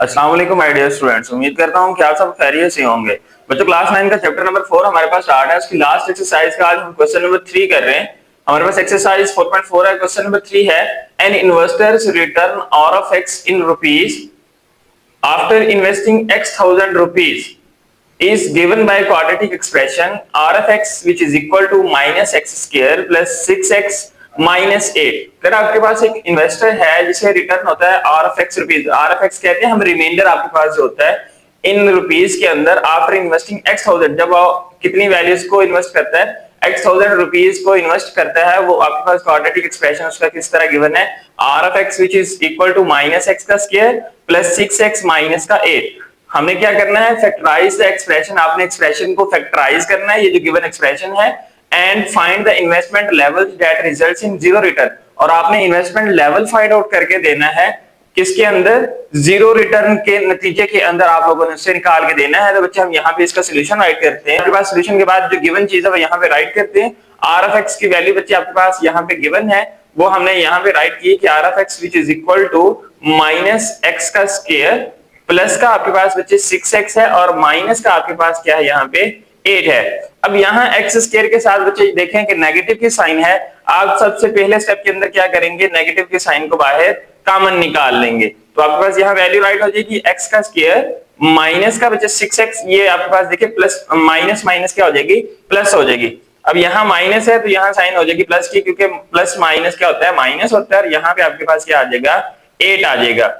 अस्सलाम वालेकुम my dear students, उम्मीद करता हूं कि आप सब खैरियत से होंगे। बच्चों, क्लास 9 का चैप्टर नंबर 4 हमारे पास स्टार्ट है। उसकी लास्ट एक्सरसाइज का आज हम क्वेश्चन नंबर 3 कर रहे हैं। हमारे पास एक्सरसाइज 4.4 है, क्वेश्चन नंबर 3 है an investor's return R of X in rupees after investing x thousand rupees is given by quadratic expression r of x which is equal to minus x square plus 6x minus 8। अगर आपके पास एक investor है जिसे return होता है r of x rupees, r of x कहते हैं हम रिमाइंडर आपके पास जो होता है इन रुपीज के अंदर आफ्टर इन्वेस्टिंग x थाउजेंड, जब कितनी वैल्यूज को इन्वेस्ट करता है x थाउजेंड रुपीज को इन्वेस्ट करता है, वो आपके पास क्वाड्रेटिक एक्सप्रेशन उसका किस तरह गिवन है r of x which is equal to minus x का स्क्वायर प्लस 6x माइनस का 8। हमें क्या करना है, फैक्टराइज द एक्सप्रेशन। आपने एक्सप्रेशन को फैक्टराइज करना है, ये जो गिवन एक्सप्रेशन है, and find the investment level that results in zero return. और आपने इन्वेस्टमेंट लेवल फाइंड आउट करके देना है किसके अंदर, जीरो रिटर्न के नतीजे के अंदर आप लोगों ने उससे निकाल के देना है। तो बच्चे हम यहाँ पे इसका सोल्यूशन राइट करते हैं। आपके पास सोल्यूशन के बाद जो गिवन चीज है वो यहाँ पे राइट करते हैं। आर ऑफ एक्स की वैल्यू बच्चे आपके पास यहाँ पे गिवन है, वो हमने यहाँ पे राइट की कि R of X which is equal to minus X का स्क्वायर प्लस का आपके पास बच्चे 6x है और माइनस का आपके पास क्या है यहाँ पे 8 है। अब यहाँ x स्क्वायर के साथ बच्चे देखें कि नेगेटिव की साइन है। आप सबसे पहले स्टेप के अंदर क्या करेंगे, नेगेटिव की साइन को बाहर कॉमन निकाल लेंगे। तो आपके पास यहाँ वैल्यू राइट हो जाएगी x का स्क्वायर माइनस का बच्चे 6x, ये आपके पास देखिए प्लस माइनस माइनस क्या हो जाएगी, प्लस हो जाएगी। अब यहाँ माइनस है तो यहाँ साइन हो जाएगी प्लस की, क्योंकि प्लस माइनस क्या होता है, माइनस होता है। और यहाँ पे आपके पास क्या आ जाएगा, 8 आ जाएगा।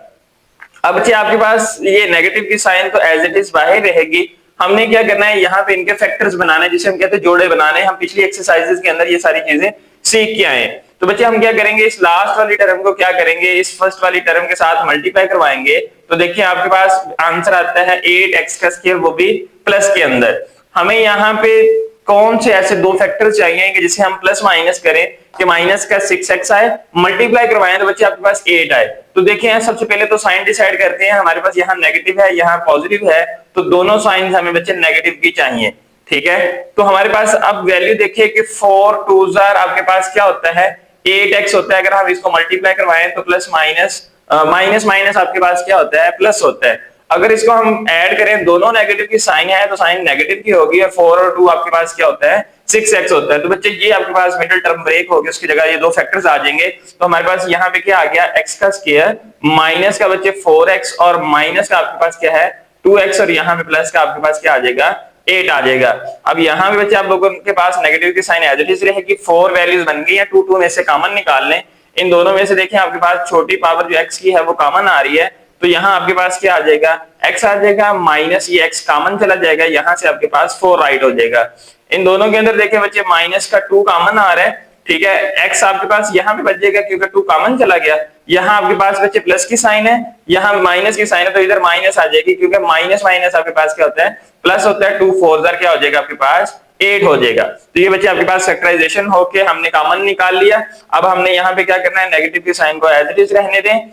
अब बच्चे आपके पास ये नेगेटिव की साइन तो एज इट इज बाहर रहेगी। हमने क्या करना है, यहाँ पे इनके फैक्टर्स बनाने, जिसे हम कहते हैं जोड़े बनाने। हम पिछली एक्सरसाइजेस के अंदर ये सारी चीजें सीख के आए। तो बच्चे हम क्या करेंगे, इस लास्ट वाली टर्म को क्या करेंगे, इस फर्स्ट वाली टर्म के साथ मल्टीप्लाई करवाएंगे। तो देखिए आपके पास आंसर आता है 8x का स्क्वायर, वो भी प्लस के अंदर। हमें यहाँ पे कौन से ऐसे दो फैक्टर चाहिए कि जिसे हम प्लस माइनस करें, कि माइनस का 6x आए, मल्टीप्लाई करवाएं तो बच्चे आपके पास 8 आए। तो देखिए सबसे पहले तो साइन डिसाइड करते हैं। हमारे पास यहाँ नेगेटिव है, यहाँ पॉजिटिव है, तो दोनों साइन हमें बच्चे नेगेटिव की चाहिए। ठीक है, तो हमारे पास अब वैल्यू देखिए कि 4 2 आपके पास क्या होता है, 8x होता है। अगर हम इसको मल्टीप्लाई करवाएं तो प्लस माइनस माइनस माइनस आपके पास क्या होता है, प्लस होता है। अगर इसको हम ऐड करें, दोनों नेगेटिव की साइन है तो साइन नेगेटिव की होगी, और 4 और 2 आपके पास क्या होता है, 6x होता है। तो बच्चे ये आपके पास मिडिल टर्म ब्रेक हो गया, उसकी जगह ये दो फैक्टर्स आ जाएंगे। तो हमारे पास यहाँ पे क्या आ गया, x का स्क्वायर माइनस का बच्चे 4x और माइनस का आपके पास क्या है 2x, और यहाँ पे प्लस का आपके पास क्या आ जाएगा, 8 आ जाएगा। अब यहाँ पे बच्चे आप लोगों के पास नेगेटिव की साइन एज इट इज रहेगी। 4 वैल्यूज बन गई है, 2 में से कॉमन निकाल लें। इन दोनों में से देखें आपके पास छोटी पावर जो x की है वो कॉमन आ रही है, तो यहाँ आपके पास क्या आ जाएगा, x आ जाएगा माइनस ये x कॉमन चला जाएगा, यहाँ से आपके पास 4 राइट हो जाएगा। इन दोनों के अंदर देखें बच्चे माइनस का 2 कॉमन आ रहा है। ठीक है, x आपके पास यहाँ पे बच जाएगा क्योंकि 2 कॉमन चला गया। यहाँ आपके पास बच्चे प्लस की साइन है, यहाँ माइनस की साइन है, तो इधर माइनस आ जाएगी, क्योंकि माइनस माइनस आपके पास क्या होता है, प्लस होता है। 2 4 क्या हो जाएगा आपके पास, 8 हो जाएगा। तो ये बच्चे आपके पास फैक्टराइजेशन होके हमने कॉमन निकाल लिया। अब हमने यहाँ पे क्या करना है, नेगेटिव की साइन को एज इट इज रहने दें।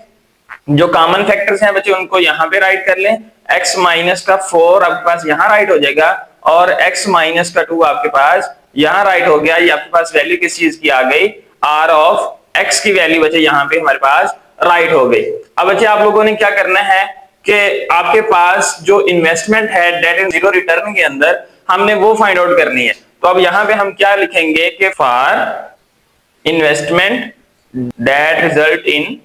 जो कॉमन फैक्टर्स हैं बच्चे उनको यहाँ पे राइट कर लें। x माइनस का 4 आपके पास यहाँ राइट हो जाएगा, और x माइनस का 2 आपके पास यहाँ राइट हो गया। ये आपके पास वैल्यू किस चीज की आ गई, r ऑफ x की वैल्यू बच्चे यहाँ पे हमारे पास राइट हो गई। अब बच्चे आप लोगों ने क्या करना है कि आपके पास जो इन्वेस्टमेंट है डेट इन जीरो रिटर्न के अंदर हमने वो फाइंड आउट करनी है। तो अब यहाँ पे हम क्या लिखेंगे कि for investment that result in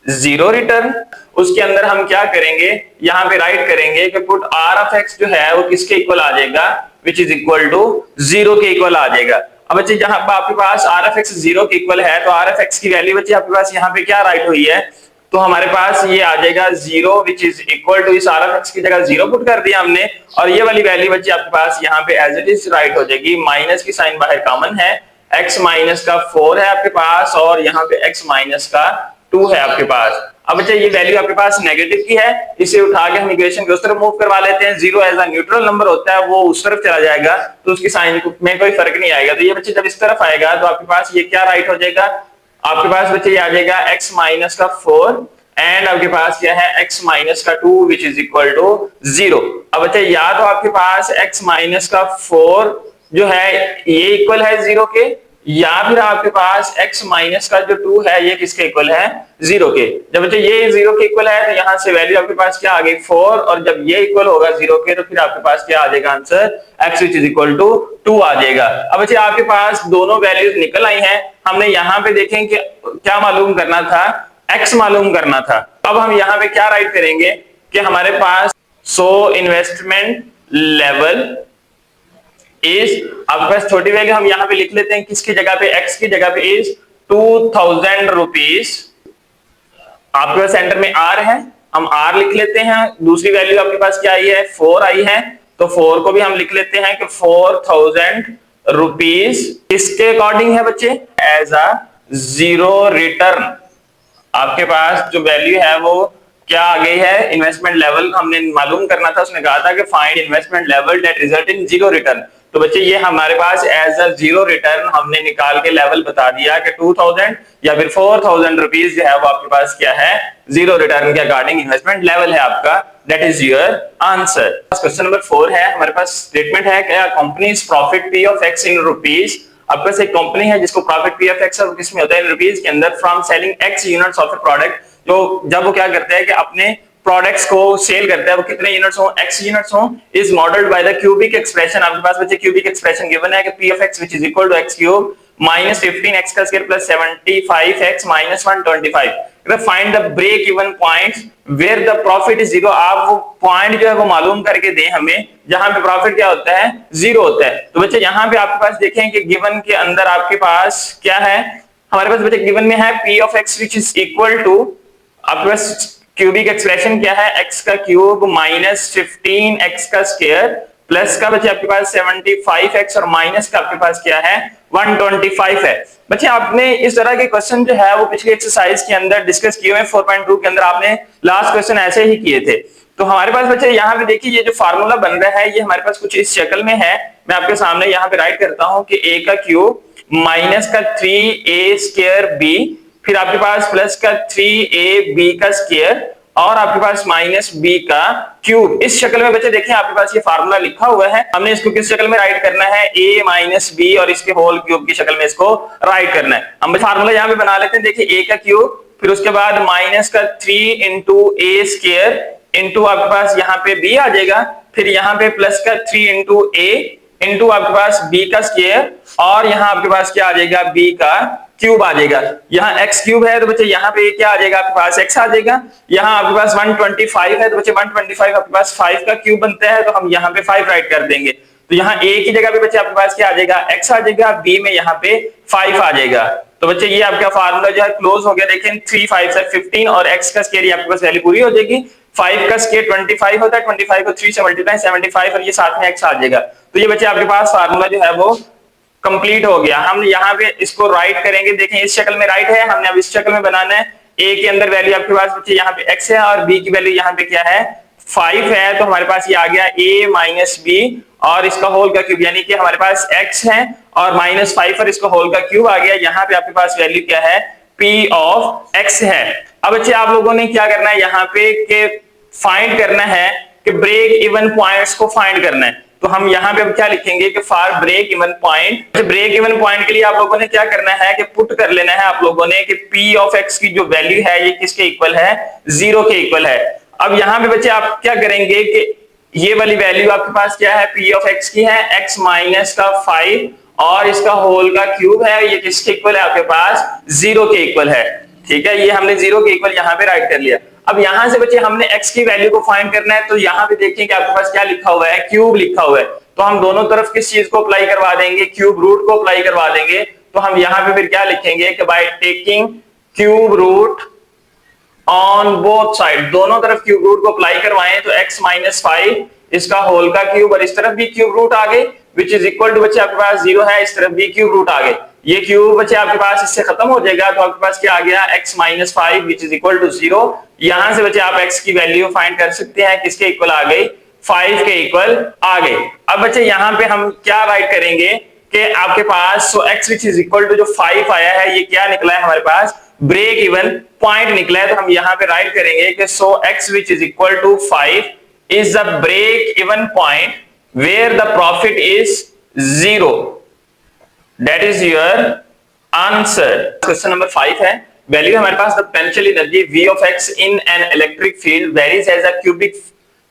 zero return, उसके अंदर हम क्या करेंगे, यहाँ पे राइट करेंगे कि पुट r ऑफ x जो है वो किसके इक्वल आ जाएगा, विच इज इक्वल टू 0 के इक्वल आ जाएगा। अब बच्चे जहां पर आपके पास r ऑफ x 0 के इक्वल है, तो r ऑफ x की वैल्यू बच्चे आपके पास यहाँ पे क्या राइट हुई है, तो हमारे पास ये आ जाएगा 0 विच इज इक्वल टू, इस r ऑफ x की जगह 0 पुट कर दिया हमने, और ये वाली वैल्यू बच्चे आपके पास यहाँ पे एज इट इज राइट हो जाएगी। माइनस की साइन बाहर कॉमन है, x माइनस का 4 है आपके पास, और यहाँ पे x माइनस का 2 है आपके पास। अब बच्चे ये वैल्यू आपके पास नेगेटिव की है, इसे उठा के हम इक्वेशन के उस तरफ मूव करवा लेते हैं। 0 एज अ न्यूट्रल नंबर होता है, वो उस तरफ चला जाएगा, तो उसकी साइन में कोई फर्क नहीं आएगा। तो ये बच्चे जब इस तरफ आएगा तो आपके पास ये क्या राइट हो जाएगा, आपके पास बच्चे ये आ जाएगा x माइनस का 4 एंड आपके पास क्या है x माइनस का 2 विच इज इक्वल टू 0। अब बच्चे या तो आपके पास x माइनस का 4 जो है ये इक्वल है 0 के, या फिर आपके पास x माइनस का जो 2 है ये किसके इक्वल है, 0 के। जब बच्चे ये 0 के इक्वल है तो यहाँ से वैल्यू आपके पास क्या आ गई 4, और जब ये इक्वल होगा 0 के तो फिर आपके पास क्या आ जाएगा answer x which is equal to 2 आ जाएगा। अब बच्चे आपके पास दोनों वैल्यूज निकल आई हैं। हमने यहाँ पे देखें कि क्या मालूम करना था, x मालूम करना था। अब हम यहाँ पे क्या राइट करेंगे कि हमारे पास सो इन्वेस्टमेंट लेवल इज, आपके पास छोटी वैल्यू हम यहाँ पे लिख लेते हैं किसकी जगह पे, x की जगह पे इज 2000 रुपीज। आपके पास सेंटर में r है, हम r लिख लेते हैं। दूसरी वैल्यू आपके पास क्या आई है 4 आई है, तो 4 को भी हम लिख लेते हैं कि 4000 रुपीज इसके अकॉर्डिंग है बच्चे एज अ जीरो रिटर्न। आपके पास जो वैल्यू है वो क्या आ गई है, इन्वेस्टमेंट लेवल हमने मालूम करना था। उसने कहा था कि find investment level that result in zero return. तो बच्चे ये हमारे पास एज अ जीरो रिटर्न हमने निकाल के लेवल बता दिया कि 2000 या फिर 4000 रुपीज जो है वो आपके पास क्या है, जीरो रिटर्न के अकॉर्डिंग इन्वेस्टमेंट लेवल है आपका। That is your answer. Question number 4 है हमारे पास, स्टेटमेंट है क्या companies profit P of X in rupees. आपके पास एक कंपनी है जिसको प्रॉफिट पी ऑफ एक्स किसमें होता है, इन रुपीज के अंदर, from selling x units of A product. जो जब वो क्या करते हैं कि अपने प्रोडक्ट्स को सेल करते हैं, वो कितने यूनिट्स हो, एक्स यूनिट्स हो, is modelled by the cubic expression. आपके पास बच्चे क्यूबिक एक्सप्रेशन गिवन है कि P of X which is equal to X cube minus 15x का square plus 75x minus 125। Find the break even points where the profit is zero. आप वो point जो है वो मालूम करके दें हमें जहां पे प्रॉफिट क्या होता है, जीरो होता है। तो बच्चे यहाँ पे आपके पास देखें कि गिवन के अंदर आपके पास क्या है, हमारे पास बच्चे गिवन में है P of X which is equal to, आपके पास क्यूबिक एक्सप्रेशन क्या है, x का क्यूब माइनस 15x का स्क्वायर प्लस का बच्चे आपके पास 75x और माइनस का आपके पास क्या है 125 है। बच्चे आपने इस तरह के क्वेश्चन जो है वो पिछले एक्सरसाइज के अंदर डिस्कस किए हुए 4.2 के अंदर, आपने लास्ट क्वेश्चन ऐसे ही किए थे। तो हमारे पास बच्चे यहाँ पे देखिए ये जो फार्मूला बन रहा है ये हमारे पास कुछ इस शक्ल में है। मैं आपके सामने यहाँ पे राइट करता हूँ कि a का क्यूब माइनस का 3a स्क्वायर b, फिर आपके पास प्लस का 3ab का स्क्वायर और आपके पास माइनस b का क्यूब। इस शक्ल में बच्चे देखें आपके पास ये फार्मूला लिखा हुआ है। हमने इसको किस शक्ल में राइट करना है, a माइनस b और इसके होल क्यूब की शक्ल में इसको राइट करना है। हम फार्मूला यहाँ पे बना लेते हैं। देखिए a का क्यूब, फिर उसके बाद माइनस का 3 इंटू a स्क्वायर इंटू आपके पास यहाँ पे b आ जाएगा, फिर यहाँ पे प्लस का 3 इंटू a इंटू आपके पास b का स्क्वायर और यहाँ आपके पास क्या आ जाएगा b का क्यूब आ जाएगा। यहाँ x क्यूब है तो बच्चे यहाँ पे क्या आ जाएगा आपके पास x आ जाएगा। यहाँ आपके पास 125 है तो बच्चे 125 आपके पास 5 का क्यूब बनता है तो हम यहाँ पे 5 राइट कर देंगे। तो यहाँ a की जगह पे बच्चे आपके पास क्या आ जाएगा x आ जाएगा, b में यहाँ पे 5 आ जाएगा। तो बच्चे ये आपका फार्मूला जो है क्लोज हो गया। देखें 3 5 से 15 और x का स्क्वायर आपके पास वैल्यू पूरी हो जाएगी। 5 का स्क्वायर 25 होता है, 25 को 3 से मल्टीप्लाई 75 और ये साथ में x आ जाएगा। तो ये बच्चे आपके पास फार्मूला जो है वो कंप्लीट हो गया। हम यहाँ पे इसको राइट करेंगे। देखें इस शक्ल में राइट है, हमने अब इस शक्ल में बनाना है। a के अंदर वैल्यू आपके पास बच्चे यहाँ पे x है और b की वैल्यू यहाँ पे क्या है 5 है, तो हमारे पास ये आ गया a माइनस b और इसका होल का क्यूब, यानी कि हमारे पास x है और माइनस 5 और इसका होल का क्यूब आ गया। यहाँ पे आपके पास वैल्यू क्या है p ऑफ x है। अब बच्चे आप लोगों ने क्या करना है यहाँ पे कि फाइंड करना है कि ब्रेक इवन पॉइंट्स को फाइंड करना है। तो हम यहाँ पे अब क्या लिखेंगे कि for break even point, break even point के लिए आप लोगों ने क्या करना है कि पुट कर लेना है आप लोगों ने कि p ऑफ x की जो वैल्यू है ये किसके इक्वल है, 0 के इक्वल है। अब यहाँ पे बच्चे आप क्या करेंगे कि ये वाली वैल्यू आपके पास क्या है p ऑफ x की है x माइनस का 5 और इसका होल का क्यूब है, ये किसके इक्वल है आपके पास 0 के इक्वल है। ठीक है, ये हमने 0 के इक्वल यहाँ पे राइट कर लिया। अब यहां से बच्चे हमने x की वैल्यू को फाइंड करना है। तो यहाँ पे देखिए कि आपके पास क्या लिखा हुआ है, क्यूब लिखा हुआ है। तो हम दोनों तरफ किस चीज को अप्लाई करवा देंगे, क्यूब रूट को अप्लाई करवा देंगे। तो हम यहाँ पे फिर क्या लिखेंगे कि by taking cube root on both side, दोनों तरफ क्यूब रूट को अप्लाई करवाएं तो x माइनस 5 इसका होल का क्यूब और इस तरफ भी क्यूब रूट आ गए विच इज इक्वल टू बच्चे आपके पास 0 है, इस तरफ भी क्यूब रूट आ गए। ये क्यूब बच्चे आपके पास इससे खत्म हो जाएगा तो आपके पास क्या आ गया x minus 5 which is equal to 0। यहां से बच्चे आप x की वैल्यू फाइंड कर सकते हैं, किसके इक्वल आ गई 5 के इक्वल आ गई। अब बच्चे यहाँ पे हम क्या राइट करेंगे कि आपके पास so x which is equal to जो 5 आया है ये क्या निकला है हमारे पास ब्रेक इवन पॉइंट निकला है। तो हम यहाँ पे राइट करेंगे कि so x which is equal to 5 is the break even point where the profit is 0। That is your answer. Question number 5 है, वैल्यू हमारे पास the potential energy V of x in an electric field varies as a cubic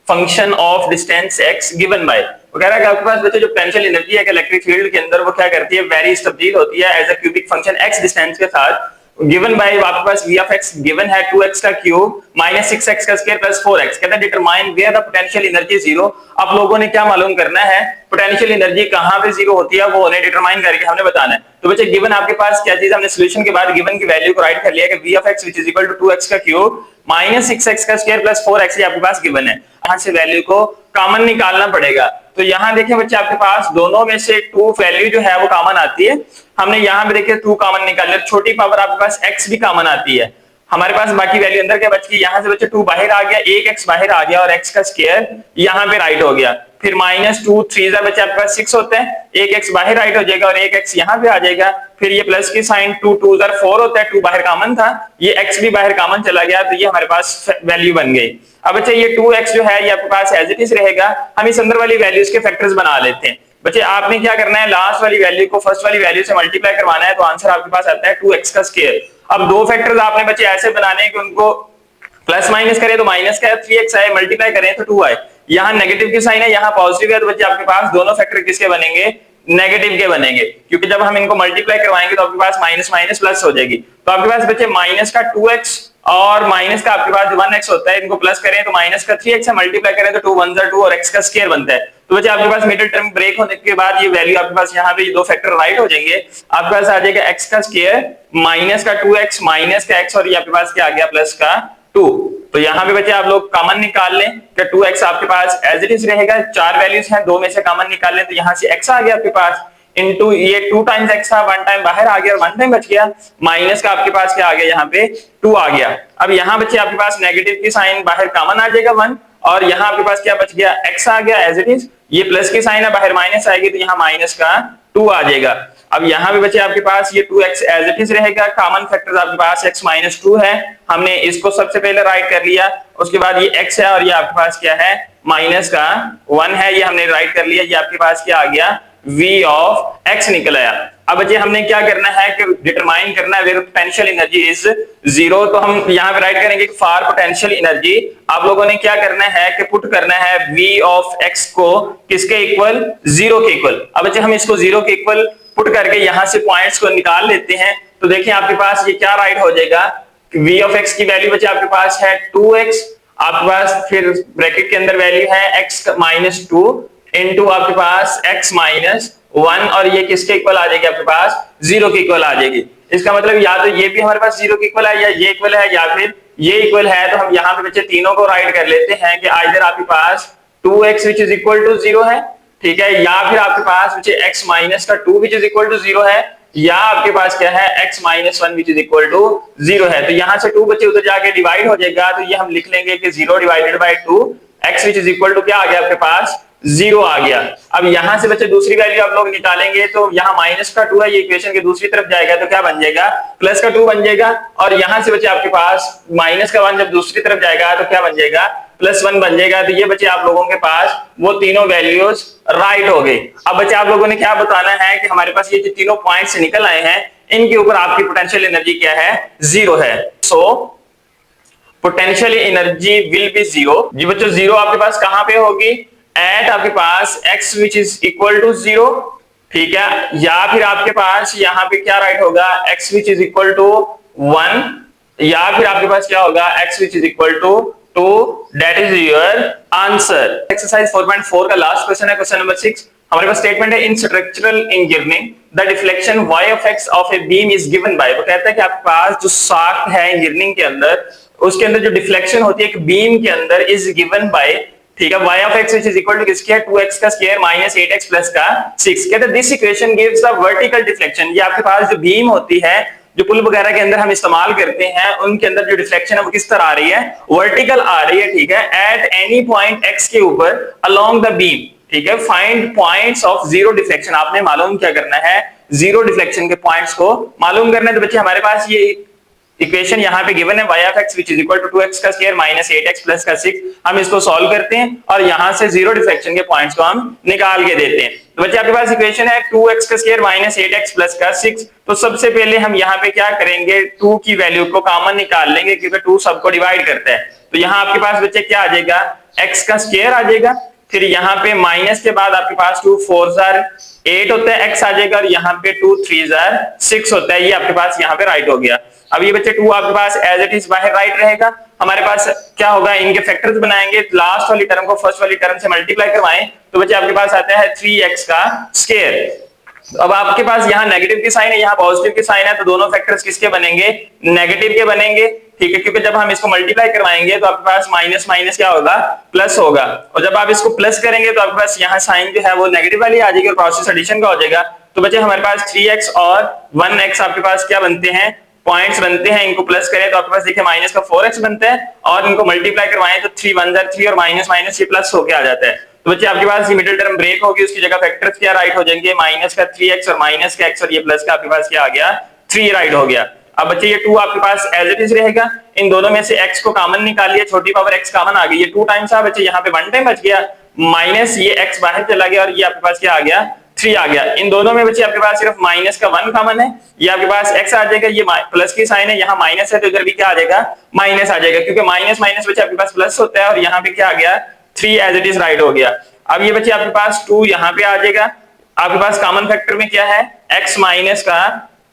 function of distance x given by. वो कह रहा है कि आपके पास बच्चे जो पोटेंशियल एनर्जी है इलेक्ट्रिक फील्ड के अंदर वो क्या करती है, वेरीज तब्दील होती है as a cubic function x distance के साथ, गिवन बाय आपके पास V of x गिवन है 2x का क्यूब माइनस 6x का स्क्वायर प्लस 4x। कहता है determine where the potential energy zero. आप लोगों ने क्या मालूम करना है, पोटेंशियल एनर्जी कहां पे जीरो होती है वो उन्हें डिटरमाइन करके हमने बताना है। तो बच्चे गिवन आपके पास क्या चीज, हमने सॉल्यूशन के बाद गिवन की वैल्यू को राइट कर लिया कि V of x which is equal to 2x का क्यूब माइनस 6x का स्क्वायर प्लस 4x आपके पास गिवन है। यहां से वैल्यू को कॉमन निकालना पड़ेगा। तो यहाँ देखिए बच्चे आपके पास दोनों में से 2 वैल्यू जो है वो कॉमन आती है। हमने यहाँ पे देखिए 2 कॉमन निकाल लिया, छोटी पावर आपके पास x भी कॉमन आती है। हमारे पास बाकी वैल्यू अंदर क्या बच गई, यहाँ से बच्चे 2 बाहर आ गया, 1x बाहर आ गया और x का स्क्वायर यहाँ पे राइट हो गया। फिर माइनस 2 3 बच्चे आपके पास 6 होते हैं, 1x बाहर राइट हो जाएगा और 1x यहाँ पे आ जाएगा। फिर ये प्लस की साइन 2 2 4 होता है, 2 बाहर कॉमन था, ये x भी बाहर कॉमन चला गया, तो ये हमारे पास वैल्यू बन गई। अब बच्चे ये 2x जो है ये आपके पास एज इट इज रहेगा। हम इस अंदर वाली वैल्यूज के फैक्टर्स बना लेते हैं। बच्चे आपने क्या करना है, लास्ट वाली वैल्यू को फर्स्ट वाली वैल्यू से मल्टीप्लाई करवाना है, तो आंसर आपके पास आता है 2x का स्क्वायर। अब 2 फैक्टर्स आपने बच्चे ऐसे बनाने हैं कि उनको प्लस माइनस करें तो माइनस का 3x आए, मल्टीप्लाई करें तो 2 आए। यहाँ नेगेटिव की साइन है, यहाँ पॉजिटिव है, तो बच्चे आपके पास दोनों फैक्टर किसके बनेंगे, नेगेटिव के बनेंगे, क्योंकि जब हम इनको मल्टीप्लाई करवाएंगे तो आपके पास माइनस माइनस प्लस हो जाएगी। तो आपके पास बच्चे माइनस का 2x और माइनस का आपके पास 1x होता है, इनको प्लस करें तो माइनस का 3x है, मल्टीप्लाई करें तो 2 1 2 और x का स्क्वायर बनता है। तो बच्चे आपके पास मिडिल टर्म ब्रेक होने के बाद ये वैल्यू आपके पास यहाँ पे ये 2 फैक्टर राइट हो जाएंगे। आपके पास आ जाएगा x का स्क्वायर माइनस का 2x माइनस का x और ये आपके पास क्या आ गया प्लस का 2। तो यहाँ पे बच्चे आप लोग कॉमन निकाल लें कि 2x आपके पास एज इट इज रहेगा, 4 वैल्यूज हैं, 2 में से कॉमन निकाल लें तो यहाँ से x आ गया आपके पास, इनटू ये 2 टाइम्स x था, 1 टाइम बाहर आ गया और 1 टाइम बच गया, माइनस का आपके पास क्या आ गया यहाँ पे 2 आ गया। अब यहाँ बच्चे आपके पास नेगेटिव की साइन बाहर कॉमन आ जाएगा 1 और यहाँ आपके पास क्या बच गया x आ गया एज इट इज, ये प्लस की साइन है बाहर माइनस आएगी तो यहाँ माइनस का 2 आ जाएगा। अब यहाँ पे बच्चे आपके पास ये 2x एज इट इज रहेगा, कॉमन फैक्टर्स आपके पास x माइनस 2 है, हमने इसको सबसे पहले राइट कर लिया, उसके बाद ये x है और ये आपके पास क्या है माइनस का 1 है, ये हमने राइट कर लिया, ये आपके पास क्या आ गया V of x निकल आया। अब बच्चे हमने क्या करना है कि डिटरमाइन करना है where potential energy is zero. तो हम यहाँ पे राइट करेंगे फॉर पोटेंशियल एनर्जी आप लोगों ने क्या करना है कि पुट करना है V of x को किसके इक्वल, 0 के इक्वल। अब बच्चे हम इसको 0 के इक्वल पुट करके यहाँ से पॉइंट्स को निकाल लेते हैं। तो देखिए आपके पास ये क्या राइट हो जाएगा, V of x की वैल्यू बच्चे आपके पास है 2x, आपके पास फिर ब्रैकेट के अंदर वैल्यू है x माइनस 2 इनटू आपके पास x माइनस 1 और ये किसके इक्वल आ जाएगी आपके पास 0 के इक्वल आ जाएगी। इसका मतलब या तो ये भी हमारे पास 0 के इक्वल है या ये इक्वल है या फिर ये इक्वल है। तो हम यहाँ पे बच्चे तीनों को राइट कर लेते हैं कि आइदर आपके पास 2x which is equal to 0 है, ठीक है, या फिर आपके पास बच्चे x माइनस का 2 which is equal to 0 है, या आपके पास क्या है x minus 1 which is equal to 0 है। तो यहाँ से 2 बच्चे उधर जाके डिवाइड हो जाएगा, तो ये हम लिख लेंगे कि 0 divided by 2 x which is equal to क्या आ गया आपके पास 0 आ गया। अब यहां से बच्चे दूसरी वैल्यू आप लोग निकालेंगे तो यहाँ माइनस का 2 है, ये इक्वेशन के दूसरी तरफ जाएगा तो क्या बन जाएगा प्लस का 2 बन जाएगा, और यहां से बच्चे आपके पास माइनस का 1 जब दूसरी तरफ जाएगा तो क्या बन जाएगा प्लस 1 बन जाएगा। तो ये बच्चे आप लोगों के पास वो तीनों वैल्यूज राइट हो गई। अब बच्चे आप लोगों ने क्या बताना है कि हमारे पास ये जो तीनों पॉइंट से निकल आए हैं इनके ऊपर आपकी पोटेंशियल एनर्जी क्या है 0 है। So potential energy will be 0। जी बच्चों 0 आपके पास कहां पे होगी, एट आपके पास x which is equal to 0, ठीक है, या फिर आपके पास यहाँ पे क्या राइट होगा x which is equal to 1, या फिर आपके पास क्या होगा x which is equal to 2, that is your answer। Exercise 4.4 का लास्ट क्वेश्चन है, क्वेश्चन नंबर 6। हमारे पास स्टेटमेंट है इन structural engineering the deflection y of x of a beam is given by। वो कहता है कि आपके पास जो शाफ्ट है इंजीनियरिंग के अंदर उसके अंदर जो डिफ्लेक्शन होती है एक बीम के अंदर इज गिवन बाय, ठीक है, y of x which is equal to किसकी है 2x का स्क्वायर माइनस 8x प्लस का 6। कहते हैं this equation gives the vertical deflection. ये आपके पास जो बीम होती है जो पुल वगैरह के अंदर हम इस्तेमाल करते हैं उनके अंदर जो डिफ्लेक्शन है वो किस तरह आ रही है, वर्टिकल आ रही है, ठीक है, एट एनी पॉइंट x के ऊपर अलोंग द बीम, ठीक है। Find points of zero deflection, आपने मालूम क्या करना है जीरो डिफ्लेक्शन के पॉइंट्स को मालूम करना है। तो बच्चे हमारे पास ये इक्वेशन यहाँ पे गिवन है y of x which is equal to 2x का स्क्वायर माइनस 8x प्लस का 6। हम इसको सॉल्व करते हैं और यहाँ से जीरो डिफ्लेक्शन के पॉइंट्स को हम निकाल के देते हैं। तो बच्चे आपके पास इक्वेशन है 2x का स्क्वायर माइनस 8x प्लस का 6। तो सबसे पहले हम यहाँ पे क्या करेंगे, 2 की वैल्यू को कॉमन निकाल लेंगे क्योंकि 2 सबको डिवाइड करता है। तो यहाँ आपके पास बच्चे क्या आ जाएगा, x का स्क्वायर आ जाएगा, फिर यहाँ पे माइनस के बाद आपके पास 2 4 जार 8 होता है, x आ जाएगा, और यहाँ पे 2 3 जार 6 होता है। ये आपके पास यहाँ पे राइट हो गया। अब ये बच्चे 2 आपके पास एज इट इज बाहर राइट रहेगा। हमारे पास क्या होगा, इनके फैक्टर्स बनाएंगे, लास्ट वाली टर्म को फर्स्ट वाली टर्म से मल्टीप्लाई करवाएं तो बच्चे आपके पास आता है 3x का स्क्वायर। अब आपके पास यहाँ नेगेटिव की साइन है, यहाँ पॉजिटिव की साइन है, तो दोनों फैक्टर्स किसके बनेंगे, नेगेटिव के बनेंगे। ठीक है, क्योंकि जब हम इसको मल्टीप्लाई करवाएंगे तो आपके पास माइनस माइनस क्या होगा, प्लस होगा, और जब आप इसको प्लस करेंगे तो आपके पास यहाँ साइन जो है वो नेगेटिव वाली आ जाएगी और प्रोसेस एडिशन का हो जाएगा। तो बच्चे हमारे पास 3x और 1x आपके पास क्या बनते हैं, पॉइंट्स बनते हैं। इनको प्लस करें तो आपके पास देखिए माइनस का 4x बनता है, और इनको मल्टीप्लाई करवाएं तो 3 1 जार 3 और माइनस माइनस ये प्लस होके आ जाता है। तो बच्चे आपके पास ये मिडिल टर्म ब्रेक होगी, उसकी जगह फैक्टर्स क्या राइट हो जाएंगे, माइनस का 3x और माइनस का x, और ये प्लस का आपके पास क्या आ गया, 3 राइट हो गया। अब बच्चे ये 2 आपके पास एज इट इज रहेगा, इन दोनों में से x को कॉमन निकालिए, छोटी पावर x कॉमन आ गई, ये 2 टाइम्स आ बच्चे, यहाँ पे 1 टाइम बच गया, माइनस ये x बाहर चला गया, और ये आपके पास क्या आ गया, 3 आ गया। इन दोनों में बच्चे आपके पास सिर्फ माइनस का 1 कॉमन है, ये आपके पास x आ जाएगा, ये प्लस की साइन है, यहाँ माइनस है तो इधर भी क्या आ जाएगा, माइनस आ जाएगा, क्योंकि माइनस माइनस बच्चे आपके पास प्लस होता है, और यहाँ पे क्या आ गया, 3 एज इट इज राइट हो गया। अब ये बच्चे आपके पास 2 यहाँ पे आ जाएगा, आपके पास कॉमन फैक्टर में क्या है, x माइनस का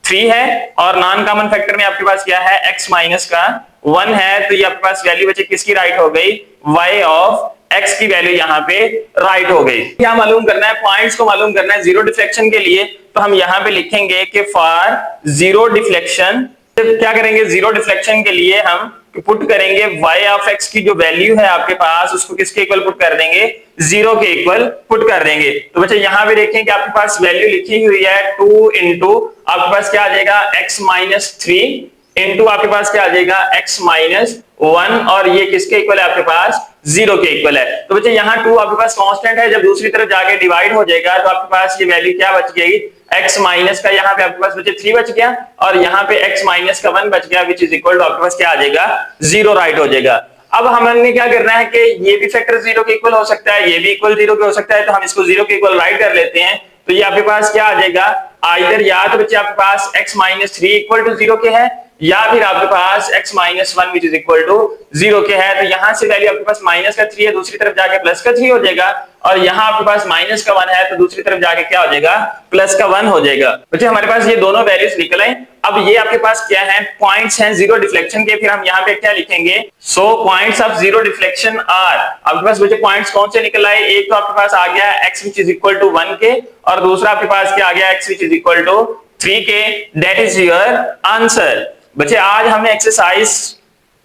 3 है, और नॉन कॉमन फैक्टर में आपके पास क्या है, x माइनस का 1 है। तो ये आपके पास वैल्यू बच्चे किसकी राइट हो गई, y ऑफ x की वैल्यू यहाँ पे राइट हो गई। क्या मालूम करना है, पॉइंट्स को मालूम करना है जीरो डिफ्लेक्शन के लिए। तो हम यहाँ पे लिखेंगे कि फॉर जीरो डिफ्लेक्शन, क्या करेंगे, जीरो डिफ्लेक्शन के लिए हम पुट करेंगे y ऑफ x की जो वैल्यू है आपके पास, उसको किसके इक्वल पुट कर देंगे, 0 के इक्वल पुट कर देंगे। तो बच्चे यहाँ पे देखें कि आपके पास वैल्यू लिखी हुई है 2 इंटू आपके पास क्या आ जाएगा, x माइनस 3 इंटू आपके पास क्या आ जाएगा, x माइनस 1, और ये किसके इक्वल है आपके पास, 0 के इक्वल है। तो बच्चे यहाँ 2 आपके पास कांस्टेंट है, जब दूसरी तरफ जाके डिवाइड हो जाएगा तो आपके पास ये वैल्यू क्या बच गई, x माइनस का यहाँ पे आपके पास बच्चे 3 बच गया, और यहाँ पे x माइनस का 1 बच गया, विच इज इक्वल टू आपके पास क्या आ जाएगा, 0 राइट हो जाएगा। अब हमने क्या करना है कि ये भी फैक्टर 0 के इक्वल हो सकता है, ये भी इक्वल 0 के हो सकता है, तो हम इसको 0 के इक्वल राइट कर लेते हैं। तो ये आपके पास क्या आ जाएगा, आइदर या तो बच्चे आपके पास x माइनस 3 इक्वल टू 0 के है, या फिर आपके पास x minus 1 which is equal to 0 के है। तो यहाँ से वैल्यू आपके पास माइनस का 3 है, दूसरी तरफ जाके प्लस का 3 हो जाएगा, और यहाँ आपके पास माइनस का 1 है तो दूसरी तरफ जाके क्या हो जाएगा, प्लस का 1 हो जाएगा। बच्चे हमारे पास ये दोनों वैल्यूज निकल आए। अब ये आपके पास क्या है, पॉइंट्स हैं जीरो डिफ्लेक्शन के, फिर हम यहाँ पे क्या लिखेंगे, so points of zero deflection are. आपके पास बच्चे पॉइंट्स कौन से निकल आए, एक तो आपके पास आ गया x which is equal to 1 के, और दूसरा आपके पास क्या आ गया, x which is equal to 3 के। That is your answer. बच्चे आज हमने एक्सरसाइज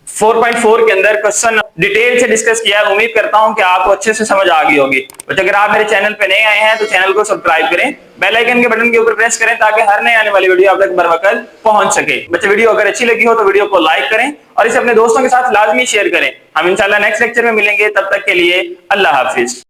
4.4 के अंदर क्वेश्चन डिटेल से डिस्कस किया है। उम्मीद करता हूं कि आपको अच्छे से समझ आ गई होगी। बच्चे अगर आप मेरे चैनल पे नए आए हैं तो चैनल को सब्सक्राइब करें, बेल आइकन के बटन के ऊपर प्रेस करें ताकि हर नए आने वाली वीडियो आप तक बरवकत पहुंच सके। बच्चे वीडियो अगर अच्छी लगी हो तो वीडियो को लाइक करें और इसे अपने दोस्तों के साथ लाजमी शेयर करें। हम इंशाल्लाह नेक्स्ट लेक्चर में मिलेंगे, तब तक के लिए अल्लाह हाफिज।